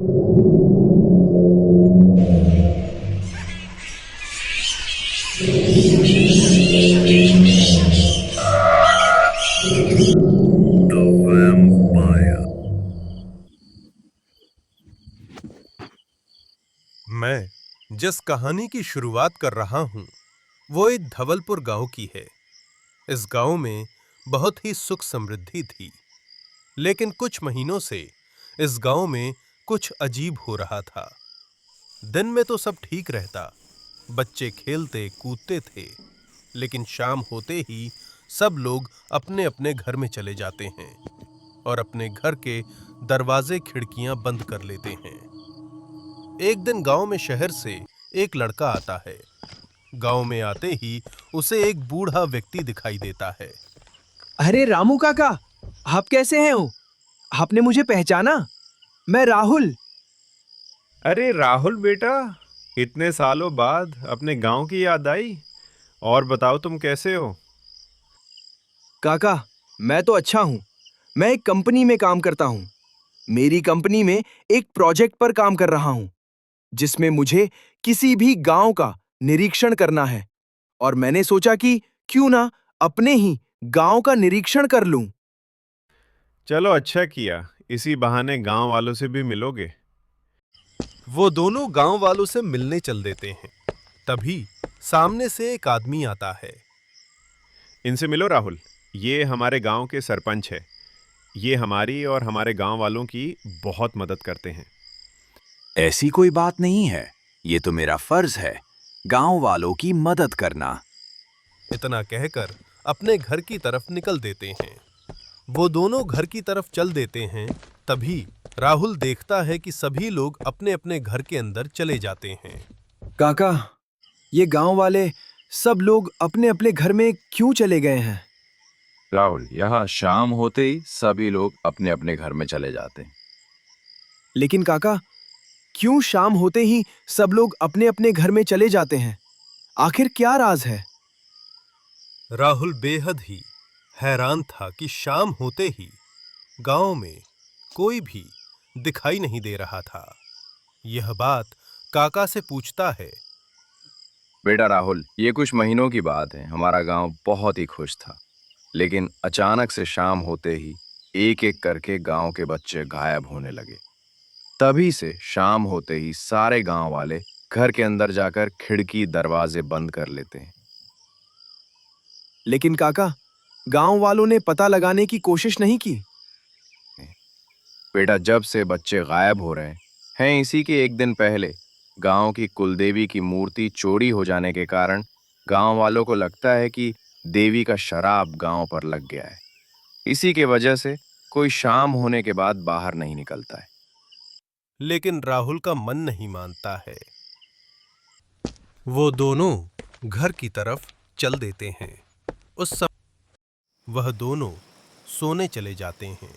The Vampire। मैं जिस कहानी की शुरुआत कर रहा हूं वो एक धवलपुर गांव की है। इस गांव में बहुत ही सुख समृद्धि थी, लेकिन कुछ महीनों से इस गांव में कुछ अजीब हो रहा था। दिन में तो सब ठीक रहता, बच्चे खेलते कूदते थे, लेकिन शाम होते ही सब लोग अपने अपने घर में चले जाते हैं और अपने घर के दरवाजे खिड़कियां बंद कर लेते हैं। एक दिन गांव में शहर से एक लड़का आता है। गांव में आते ही उसे एक बूढ़ा व्यक्ति दिखाई देता है। अरे रामू काका, आप कैसे हैं हो? आपने मुझे पहचाना? मैं राहुल। अरे राहुल बेटा, इतने सालों बाद अपने गांव की याद आई। और बताओ तुम कैसे हो? काका, मैं तो अच्छा हूँ। मैं एक कंपनी में काम करता हूँ। मेरी कंपनी में एक प्रोजेक्ट पर काम कर रहा हूँ, जिसमें मुझे किसी भी गांव का निरीक्षण करना है। और मैंने सोचा कि क्यों ना अपने ही गांव का निरीक्षण कर लूं। चलो अच्छा किया, इसी बहाने गांव वालों से भी मिलोगे। वो दोनों गांव वालों से मिलने चल देते हैं। तभी सामने से एक आदमी आता है। इनसे मिलो राहुल, ये हमारे गांव के सरपंच है। ये हमारी और हमारे गांव वालों की बहुत मदद करते हैं। ऐसी कोई बात नहीं है। ये तो मेरा फर्ज है, गांव वालों की मदद करना। इतना कहकर अपने घर की तरफ निकल देते हैं। वो दोनों घर की तरफ चल देते हैं। तभी राहुल देखता है कि सभी लोग अपने अपने घर के अंदर चले जाते हैं। काका, ये गांव वाले सब लोग अपने अपने घर में क्यों चले गए हैं? राहुल, यहाँ शाम होते ही सभी लोग अपने अपने घर में चले जाते हैं। लेकिन काका, क्यों शाम होते ही सब लोग अपने अपने घर में चले जाते हैं? आखिर क्या राज है? राहुल बेहद ही हैरान था कि शाम होते ही गांव में कोई भी दिखाई नहीं दे रहा था। यह बात काका से पूछता है। बेटा राहुल, ये कुछ महीनों की बात है। हमारा गांव बहुत ही खुश था, लेकिन अचानक से शाम होते ही एक एक करके गांव के बच्चे गायब होने लगे। तभी से शाम होते ही सारे गांव वाले घर के अंदर जाकर खिड़की दरवाजे बंद कर लेते हैं। लेकिन काका, गांव वालों ने पता लगाने की कोशिश नहीं की? बेटा, जब से बच्चे गायब हो रहे हैं, इसी के एक दिन पहले गांव की कुलदेवी की मूर्ति चोरी हो जाने के कारण गांव वालों को लगता है कि देवी का शराप गांव पर लग गया है। इसी के वजह से कोई शाम होने के बाद बाहर नहीं निकलता है। लेकिन राहुल का मन नहीं मानता है। वो दोनों घर की तरफ चल देते हैं। उस समय वह दोनों सोने चले जाते हैं।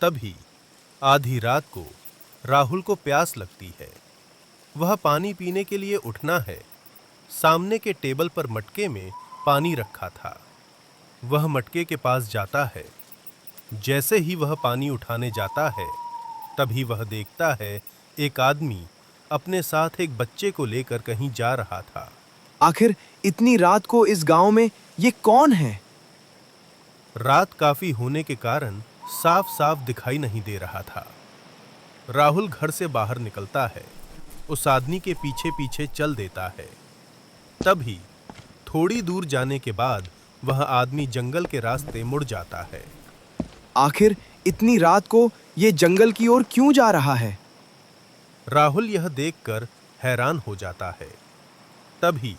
तभी आधी रात को राहुल को प्यास लगती है। वह पानी पीने के लिए उठना है। सामने के टेबल पर मटके में पानी रखा था। वह मटके के पास जाता है। जैसे ही वह पानी उठाने जाता है, तभी वह देखता है एक आदमी अपने साथ एक बच्चे को लेकर कहीं जा रहा था। आखिर इतनी रात को इस गांव में ये कौन है? रात काफी होने के कारण साफ साफ दिखाई नहीं दे रहा था। राहुल घर से बाहर निकलता है, उस आदमी के पीछे पीछे चल देता है। तभी थोड़ी दूर जाने के बाद वह आदमी जंगल के रास्ते मुड़ जाता है। आखिर इतनी रात को ये जंगल की ओर क्यों जा रहा है? राहुल यह देखकर हैरान हो जाता है। तभी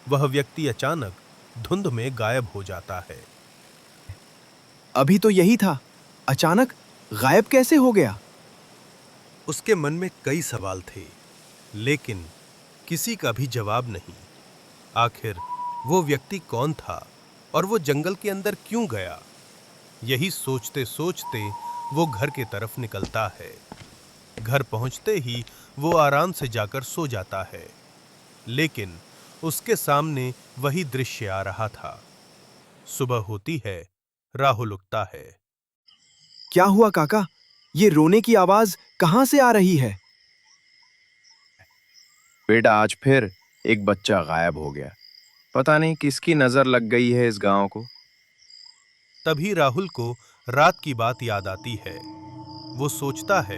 वह व्यक्ति अचानक धुंध में गायब हो जाता है। अभी तो यही था, अचानक गायब कैसे हो गया? उसके मन में कई सवाल थे, लेकिन किसी का भी जवाब नहीं। आखिर वो व्यक्ति कौन था और वो जंगल के अंदर क्यों गया? यही सोचते सोचते वो घर की तरफ निकलता है। घर पहुंचते ही वो आराम से जाकर सो जाता है, लेकिन उसके सामने वही दृश्य आ रहा था। सुबह होती है, राहुल उठता है। क्या हुआ काका? ये रोने की आवाज कहाँ से आ रही है? बेटा, आज फिर एक बच्चा गायब हो गया। पता नहीं किसकी नजर लग गई है इस गांव को। तभी राहुल को रात की बात याद आती है। वो सोचता है,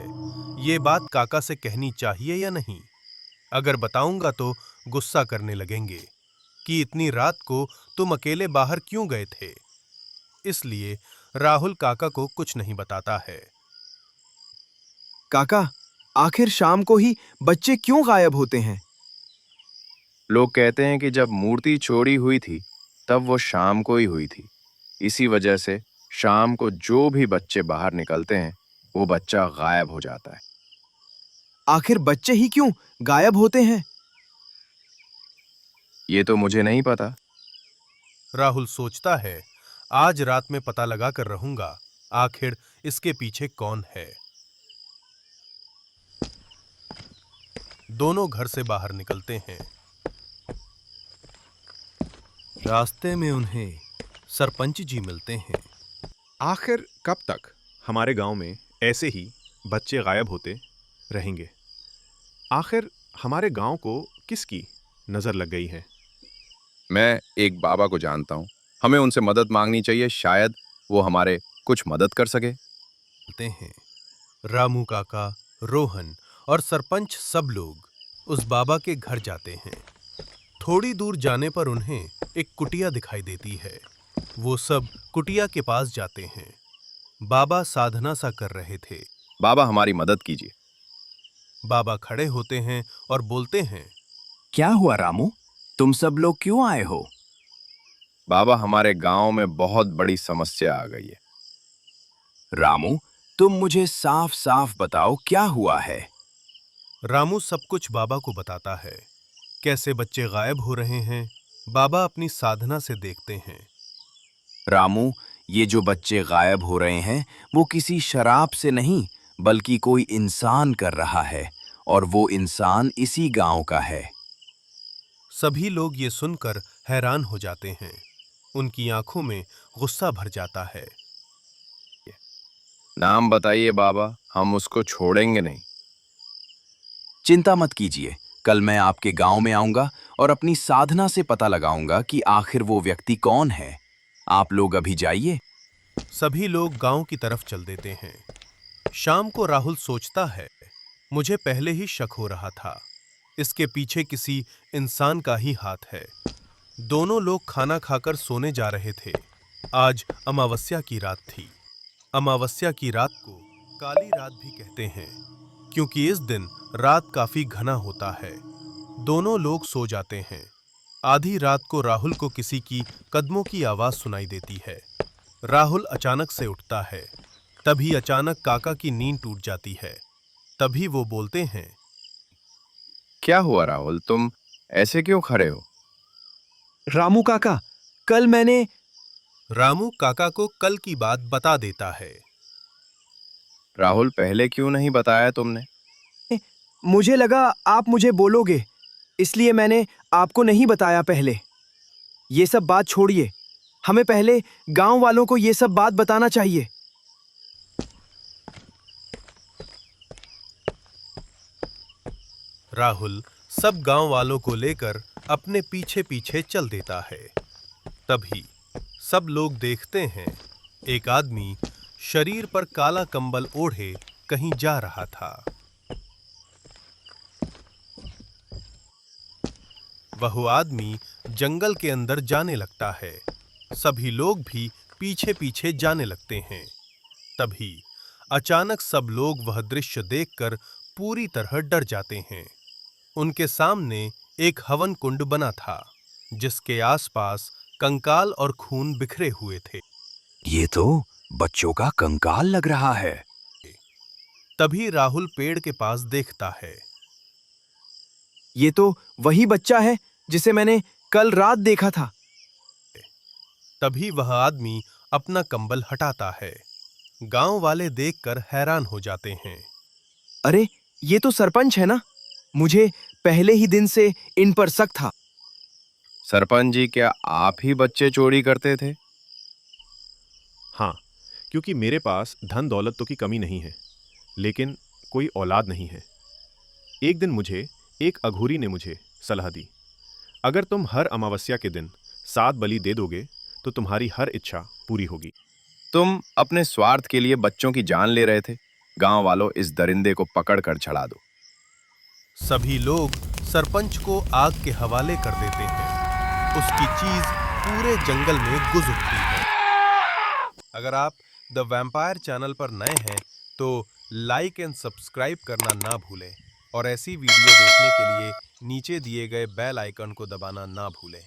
ये बात काका से कहनी चाहिए या नहीं। अगर बताऊंगा तो गुस्सा करने लगेंगे कि इतनी रात को तुम अकेले बाहर क्यों गए थे। इसलिए राहुल काका को कुछ नहीं बताता है। काका, आखिर शाम को ही बच्चे क्यों गायब होते हैं? लोग कहते हैं कि जब मूर्ति चोरी हुई थी तब वो शाम को ही हुई थी। इसी वजह से शाम को जो भी बच्चे बाहर निकलते हैं वो बच्चा गायब हो जाता है। आखिर बच्चे ही क्यों गायब होते हैं? ये तो मुझे नहीं पता। राहुल सोचता है, आज रात में पता लगा कर रहूंगा आखिर इसके पीछे कौन है। दोनों घर से बाहर निकलते हैं। रास्ते में उन्हें सरपंच जी मिलते हैं। आखिर कब तक हमारे गांव में ऐसे ही बच्चे गायब होते रहेंगे? आखिर हमारे गांव को किसकी नजर लग गई है? मैं एक बाबा को जानता हूँ, हमें उनसे मदद मांगनी चाहिए, शायद वो हमारे कुछ मदद कर सके। मिलते हैं। रामू काका, रोहन और सरपंच सब लोग उस बाबा के घर जाते हैं। थोड़ी दूर जाने पर उन्हें एक कुटिया दिखाई देती है। वो सब कुटिया के पास जाते हैं। बाबा साधना सा कर रहे थे। बाबा, हमारी मदद कीजिए। बाबा खड़े होते हैं और बोलते हैं, क्या हुआ रामू? तुम सब लोग क्यों आए हो? बाबा, हमारे गांव में बहुत बड़ी समस्या आ गई है। रामू, तुम मुझे साफ साफ बताओ क्या हुआ है? रामू सब कुछ बाबा को बताता है। कैसे बच्चे गायब हो रहे हैं, बाबा अपनी साधना से देखते हैं। रामू, ये जो बच्चे गायब हो रहे हैं वो किसी शराब से नहीं बल्कि कोई इंसान कर रहा है, और वो इंसान इसी गांव का है। सभी लोग ये सुनकर हैरान हो जाते हैं। उनकी आंखों में गुस्सा भर जाता है। नाम बताइए बाबा, हम उसको छोड़ेंगे नहीं। चिंता मत कीजिए, कल मैं आपके गांव में आऊंगा और अपनी साधना से पता लगाऊंगा कि आखिर वो व्यक्ति कौन है। आप लोग अभी जाइए। सभी लोग गांव की तरफ चल देते हैं। शाम को राहुल सोचता है, मुझे पहले ही शक हो रहा था, इसके पीछे किसी इंसान का ही हाथ है। दोनों लोग खाना खाकर सोने जा रहे थे। आज अमावस्या की रात थी। अमावस्या की रात को काली रात भी कहते हैं, क्योंकि इस दिन रात काफी घना होता है। दोनों लोग सो जाते हैं। आधी रात को राहुल को किसी की कदमों की आवाज सुनाई देती है। राहुल अचानक से उठता है। तभी अचानक काका की नींद टूट जाती है। तभी वो बोलते हैं, क्या हुआ राहुल, तुम ऐसे क्यों खड़े हो? रामू काका, कल मैंने रामू काका को कल की बात बता देता है। राहुल, पहले क्यों नहीं बताया तुमने? मुझे लगा आप मुझे बोलोगे, इसलिए मैंने आपको नहीं बताया पहले। ये सब बात छोड़िए, हमें पहले गांव वालों को ये सब बात बताना चाहिए। राहुल सब गांव वालों को लेकर अपने पीछे पीछे चल देता है। तभी सब लोग देखते हैं, एक आदमी शरीर पर काला कंबल ओढ़े कहीं जा रहा था। वह आदमी जंगल के अंदर जाने लगता है। सभी लोग भी पीछे पीछे जाने लगते हैं। तभी अचानक सब लोग वह दृश्य देखकर पूरी तरह डर जाते हैं। उनके सामने एक हवन कुंड बना था, जिसके आसपास कंकाल और खून बिखरे हुए थे। ये तो बच्चों का कंकाल लग रहा है। तभी राहुल पेड़ के पास देखता है। ये तो वही बच्चा है जिसे मैंने कल रात देखा था। तभी वह आदमी अपना कंबल हटाता है। गांव वाले देखकर हैरान हो जाते हैं। अरे, ये तो सरपंच है ना? मुझे पहले ही दिन से इन पर शक था। सरपंच जी, क्या आप ही बच्चे चोरी करते थे? हाँ, क्योंकि मेरे पास धन दौलत तो की कमी नहीं है, लेकिन कोई औलाद नहीं है। एक दिन मुझे एक अघोरी ने मुझे सलाह दी, अगर तुम हर अमावस्या के दिन 7 बलि दे दोगे तो तुम्हारी हर इच्छा पूरी होगी। तुम अपने स्वार्थ के लिए बच्चों की जान ले रहे थे। गांव वालों, इस दरिंदे को पकड़ कर चढ़ा दो। सभी लोग सरपंच को आग के हवाले कर देते हैं। उसकी चीज पूरे जंगल में गुज उठती है। अगर आप द वैम्पायर चैनल पर नए हैं तो लाइक एंड सब्सक्राइब करना ना भूलें और ऐसी वीडियो देखने के लिए नीचे दिए गए बेल आइकन को दबाना ना भूलें।